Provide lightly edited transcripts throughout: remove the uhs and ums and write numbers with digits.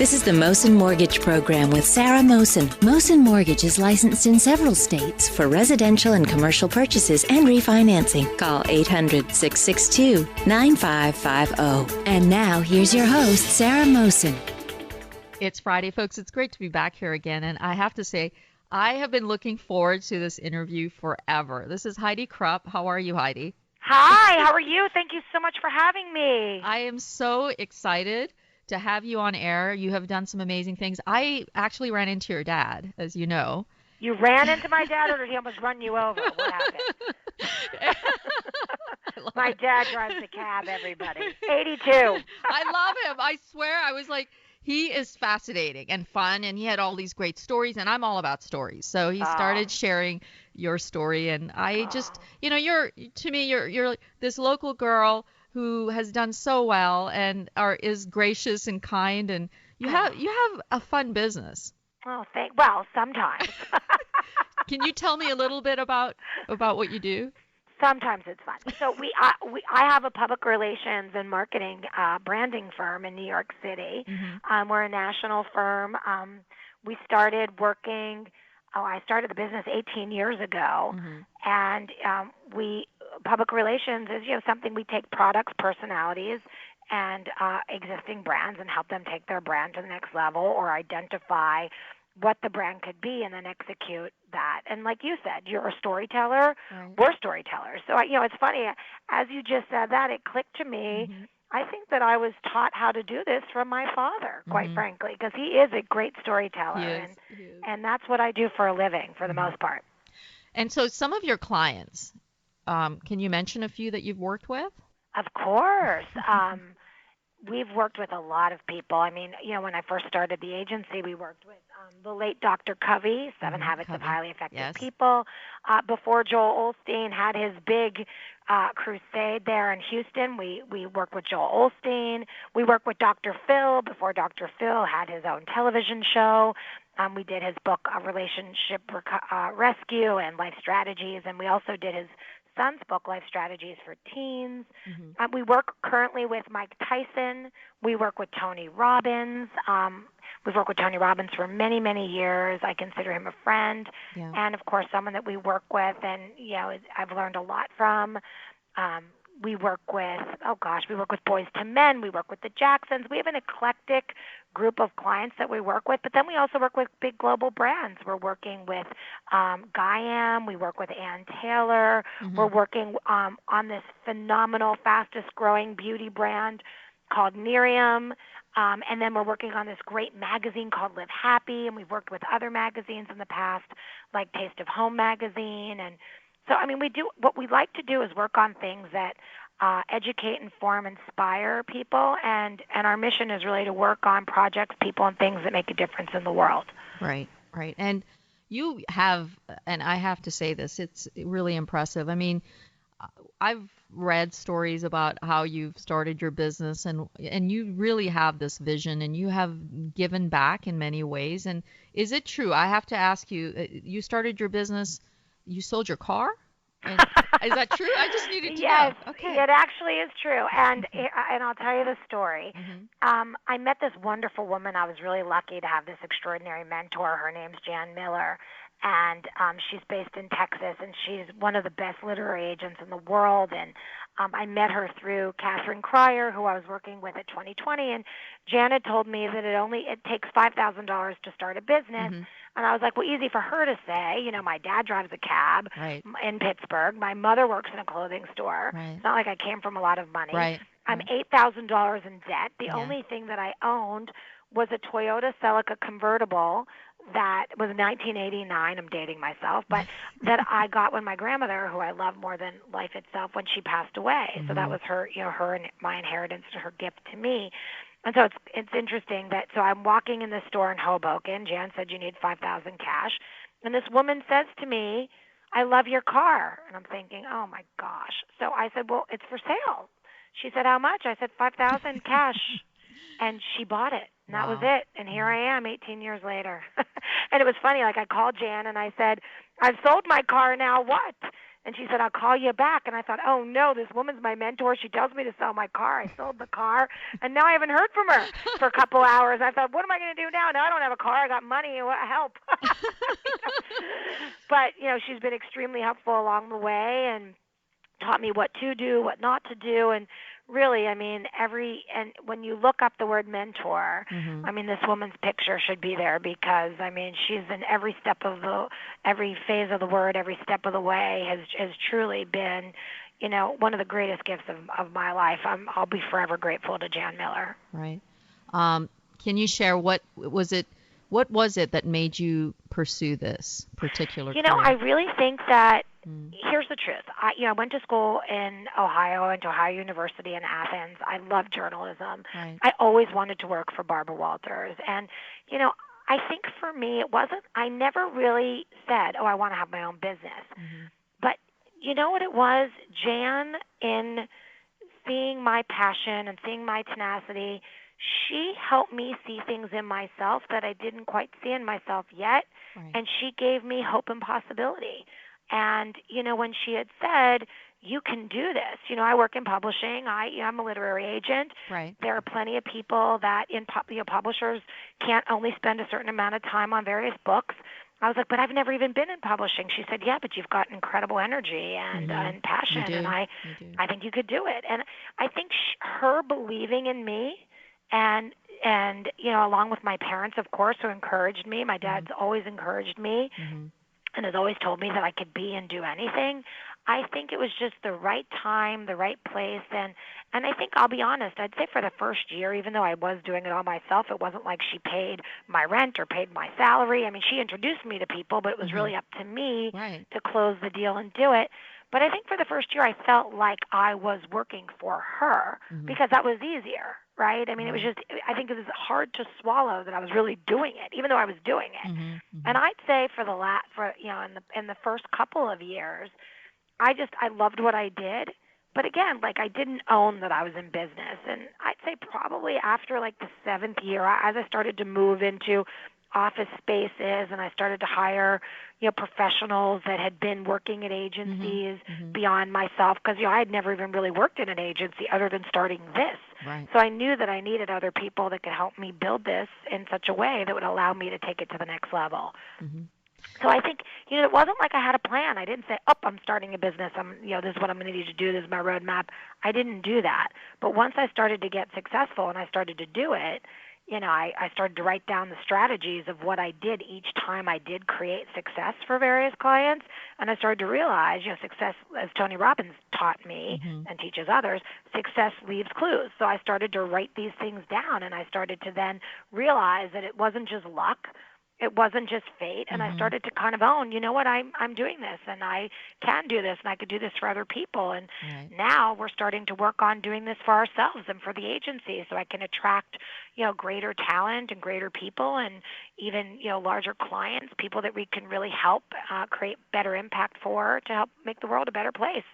This is the Mosen Mortgage Program with Sarah Mosen. Mosen Mortgage is licensed in several states for residential and commercial purchases and refinancing. Call 800-662-9550. And now, here's your host, Sarah Mosen. It's Friday, folks. It's great to be back here again. And I have to say, I have been looking forward to this interview forever. This is Heidi Krupp. How are you, Heidi? Hi, how are you? Thank you so much for having me. I am so excited to have you on air. You have done some amazing things. I actually ran into your dad, as you know. You ran into my dad, or did he almost run you over? What happened? My dad drives the cab, everybody. 82. I love him. I swear. I was like, he is fascinating and fun, and he had all these great stories, and I'm all about stories. So he started sharing your story, and I just, you're this local girl who has done so well and is gracious and kind, and you have a fun business. Oh, well, sometimes. Can you tell me a little bit about what you do? Sometimes it's fun. So I have a public relations and marketing branding firm in New York City. Mm-hmm. We're a national firm. We started working. I started the business 18 years ago, mm-hmm. and public relations is something we take products, personalities, and existing brands and help them take their brand to the next level or identify what the brand could be and then execute that. And like you said, you're a storyteller. Right. We're storytellers. So, it's funny. As you just said that, it clicked to me. Mm-hmm. I think that I was taught how to do this from my father, quite mm-hmm. frankly, because he is a great storyteller. He is. And that's what I do for a living, for the mm-hmm. most part. And so some of your clients, can you mention a few that you've worked with? Of course. We've worked with a lot of people. I mean, when I first started the agency, we worked with the late Dr. Covey, Seven Habits of Highly Effective yes. People. Before Joel Osteen had his big crusade there in Houston, we worked with Joel Osteen. We worked with Dr. Phil before Dr. Phil had his own television show. We did his book, Relationship Rescue and Life Strategies, and we also did his son's book, Life Strategies for Teens. Mm-hmm. We work currently with Mike Tyson. We work with Tony Robbins. We've worked with Tony Robbins for many, many years. I consider him a friend. Yeah. And, of course, someone that we work with and, I've learned a lot from. We work with, we work with Boys to Men. We work with the Jacksons. We have an eclectic group of clients that we work with, but then we also work with big global brands. We're working with Guyam. We work with Ann Taylor. Mm-hmm. We're working on this phenomenal, fastest-growing beauty brand called Miriam. And then we're working on this great magazine called Live Happy, and we've worked with other magazines in the past, like Taste of Home magazine. And so, what we like to do is work on things that educate, inform, inspire people, and our mission is really to work on projects, people, and things that make a difference in the world. Right. And you have, and I have to say this, it's really impressive. I mean, I've read stories about how you've started your business, and you really have this vision, and you have given back in many ways. And is it true? I have to ask you, you started your business, you sold your car? And is that true? I just needed to yes, know. Okay. It actually is true. And I'll tell you the story. Mm-hmm. I met this wonderful woman. I was really lucky to have this extraordinary mentor. Her name's Jan Miller. And she's based in Texas, and she's one of the best literary agents in the world. And I met her through Catherine Cryer, who I was working with at 2020. And Jan had told me that it takes $5,000 to start a business. Mm-hmm. And I was like, well, easy for her to say. My dad drives a cab right. in Pittsburgh. My mother works in a clothing store. Right. It's not like I came from a lot of money. Right. I'm $8,000 in debt. The Yeah. only thing that I owned was a Toyota Celica convertible that was 1989. I'm dating myself, but that I got when my grandmother, who I love more than life itself, when she passed away. Mm-hmm. So that was her, her and my inheritance, her gift to me. And so it's interesting that, so I'm walking in the store in Hoboken. Jan said you need $5,000 cash. And this woman says to me, I love your car. And I'm thinking, oh my gosh. So I said, well, it's for sale. She said, how much? I said, $5,000 cash. And she bought it. And that was it. And here I am 18 years later. And it was funny. Like I called Jan and I said, I've sold my car. Now what? And she said, I'll call you back. And I thought, oh, no, this woman's my mentor. She tells me to sell my car. I sold the car, and now I haven't heard from her for a couple hours. I thought, what am I going to do now? Now I don't have a car. I got money. What help? But, she's been extremely helpful along the way and taught me what to do, what not to do, and really, I mean, and when you look up the word mentor, I mean, this woman's picture should be there because, I mean, she's in every phase of the word, every step of the way has truly been, one of the greatest gifts of my life. I'll be forever grateful to Jan Miller. Right. Can you share what was it that made you pursue this particular career? I really think that here's the truth. I went to school in Ohio. I went to Ohio University in Athens. I love journalism. Right. I always wanted to work for Barbara Walters. And, I think for me I never really said, oh, I want to have my own business. But you know what it was? Jan, in seeing my passion and seeing my tenacity, she helped me see things in myself that I didn't quite see in myself yet. Right. And she gave me hope and possibility. And, when she had said, you can do this. I work in publishing. I'm a literary agent. Right. There are plenty of people that publishers can't only spend a certain amount of time on various books. I was like, but I've never even been in publishing. She said, yeah, but you've got incredible energy and passion, and I think you could do it. And I think her believing in me and along with my parents, of course, who encouraged me. My dad's always encouraged me and has always told me that I could be and do anything. I think it was just the right time, the right place, and I think, I'll be honest, I'd say for the first year, even though I was doing it all myself, it wasn't like she paid my rent or paid my salary. I mean, she introduced me to people, but it was really up to me to close the deal and do it. But I think for the first year, I felt like I was working for her because that was easier, right? I mean, it was just, I think it was hard to swallow that I was really doing it, even though I was doing it. And I'd say in the first couple of years, I loved what I did. But again, I didn't own that I was in business. And I'd say probably after the 7th year, as I started to move into office spaces and I started to hire, professionals that had been working at agencies beyond myself, because, I had never even really worked in an agency other than starting this. Right. So I knew that I needed other people that could help me build this in such a way that would allow me to take it to the next level. So I think, it wasn't like I had a plan. I didn't say, I'm starting a business. This is what I'm going to need to do. This is my roadmap. I didn't do that. But once I started to get successful and I started to do it, I started to write down the strategies of what I did each time I did create success for various clients. And I started to realize, success, as Tony Robbins taught me and teaches others, success leaves clues. So I started to write these things down, and I started to then realize that it wasn't just luck. It wasn't just fate, and I started to kind of own, I'm doing this, and I can do this, and I could do this for other people. And now we're starting to work on doing this for ourselves and for the agency, so I can attract, greater talent and greater people, and even, larger clients, people that we can really help create better impact for to help make the world a better place.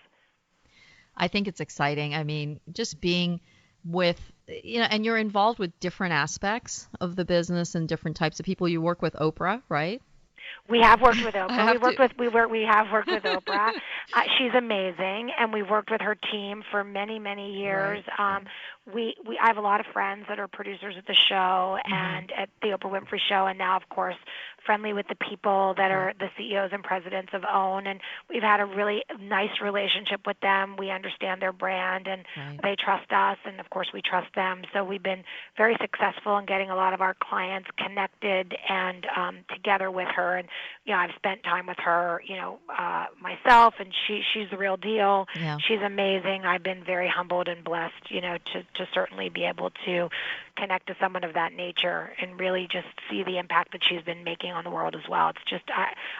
I think it's exciting. I mean, just being with, and you're involved with different aspects of the business and different types of people. You work with Oprah, right? We have worked with Oprah. We have worked with Oprah. She's amazing, and we've worked with her team for many, many years. Right. I have a lot of friends that are producers at the show and at the Oprah Winfrey Show, and now, of course, friendly with the people that are the CEOs and presidents of OWN, and we've had a really nice relationship with them. We understand their brand, and they trust us, and of course we trust them. So we've been very successful in getting a lot of our clients connected and together with her. And I've spent time with her, myself, and she's the real deal. Yeah. She's amazing. I've been very humbled and blessed, to certainly be able to connect to someone of that nature and really just see the impact that she's been making on the world as well. It's just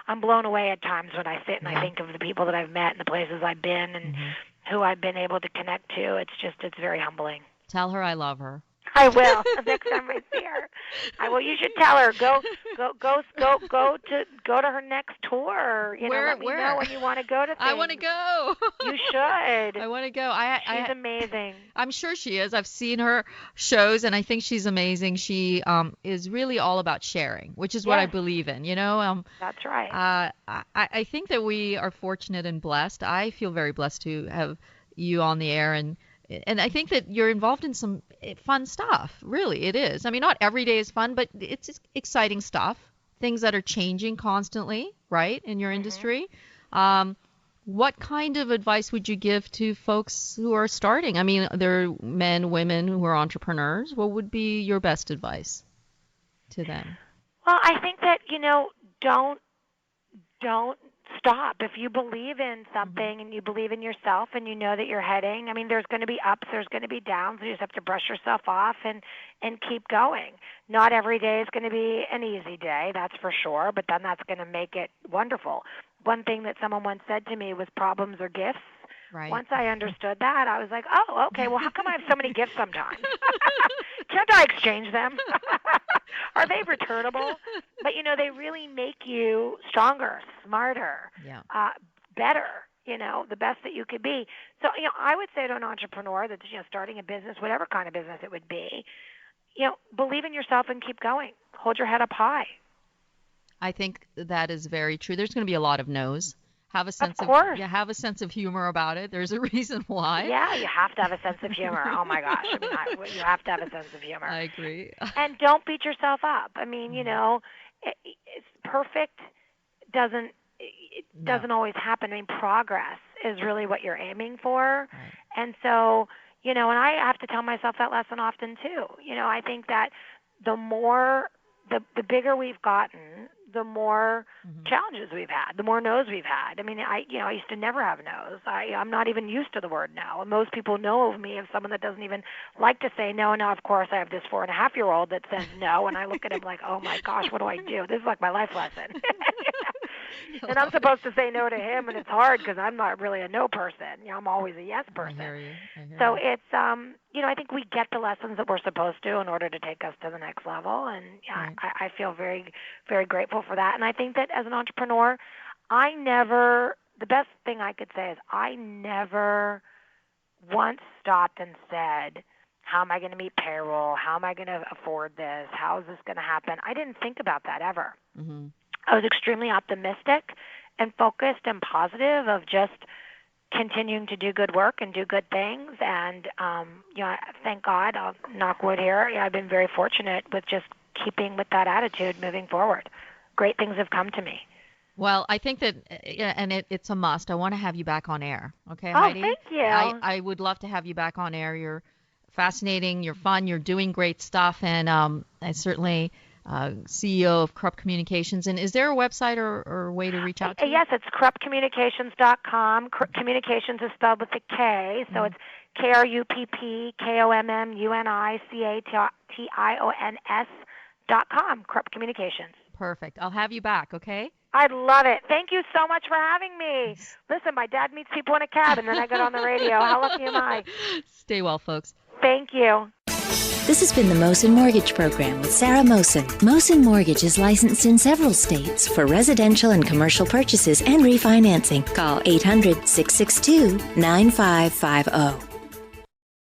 I'm blown away at times when I sit and I think of the people that I've met and the places I've been and who I've been able to connect to. It's very humbling. Tell her I love her. I will. Next time I see her, I will. You should tell her go to her next tour. Let me know when you want to go to things. I want to go. You should. I want to go. She's amazing. I'm sure she is. I've seen her shows, and I think she's amazing. She is really all about sharing, which is what I believe in. That's right. I think that we are fortunate and blessed. I feel very blessed to have you on the air, and I think that you're involved in some fun stuff. Really, it is. I mean, not every day is fun, but it's exciting stuff. Things that are changing constantly, right, in your industry. What kind of advice would you give to folks who are starting? I mean, there are men, women who are entrepreneurs. What would be your best advice to them? Well, I think that, don't stop. If you believe in something and you believe in yourself and you know that you're heading, I mean, there's going to be ups, there's going to be downs. You just have to brush yourself off and keep going. Not every day is going to be an easy day, that's for sure, but then that's going to make it wonderful. One thing that someone once said to me was problems are gifts. Right. Once I understood that, I was like, oh, okay, well, how come I have so many gifts sometimes? Can't I exchange them? Are they returnable? But, they really make you stronger, smarter, better, the best that you could be. So, I would say to an entrepreneur that's, starting a business, whatever kind of business it would be, believe in yourself and keep going. Hold your head up high. I think that is very true. There's going to be a lot of no's. Have a sense have a sense of humor about it. There's a reason why. Yeah, you have to have a sense of humor. Oh my gosh, I mean, you have to have a sense of humor. I agree. And don't beat yourself up. I mean, it's perfect doesn't always happen. I mean, progress is really what you're aiming for. Right. And so, and I have to tell myself that lesson often too. I think that the bigger we've gotten, the more challenges we've had, the more no's we've had. I mean, I used to never have no's. I'm not even used to the word no. And most people know of me as someone that doesn't even like to say no. Now, of course, I have this 4.5-year-old that says no, and I look at him like, oh my gosh, what do I do? This is like my life lesson. And I'm supposed to say no to him, and it's hard because I'm not really a no person. I'm always a yes person. I hear you. So it's, I think we get the lessons that we're supposed to in order to take us to the next level. And Right. I feel very, very grateful for that. And I think that as an entrepreneur, the best thing I could say is I never once stopped and said, how am I going to meet payroll? How am I going to afford this? How is this going to happen? I didn't think about that ever. Mm-hmm. I was extremely optimistic and focused and positive of just continuing to do good work and do good things. And, thank God, I'll knock wood here, I've been very fortunate with just keeping with that attitude moving forward. Great things have come to me. Well, I think that, and it's a must. I want to have you back on air. Okay, Oh, Heidi? thank you. I would love to have you back on air. You're fascinating. You're fun. You're doing great stuff. And I certainly... CEO of Krupp Communications. And is there a website or way to reach out to you? Yes, it's KruppCommunications.com. Communications is spelled with a K, so it's KRUPPKOMMUNICATIONS.com, Krupp Communications. Perfect. I'll have you back, okay? I'd love it. Thank you so much for having me. Listen, my dad meets people in a cab, and then I get on the radio. How lucky am I? Stay well, folks. Thank you. This has been the Mosen Mortgage Program with Sarah Mosen. Mosen Mortgage is licensed in several states for residential and commercial purchases and refinancing. Call 800-662-9550.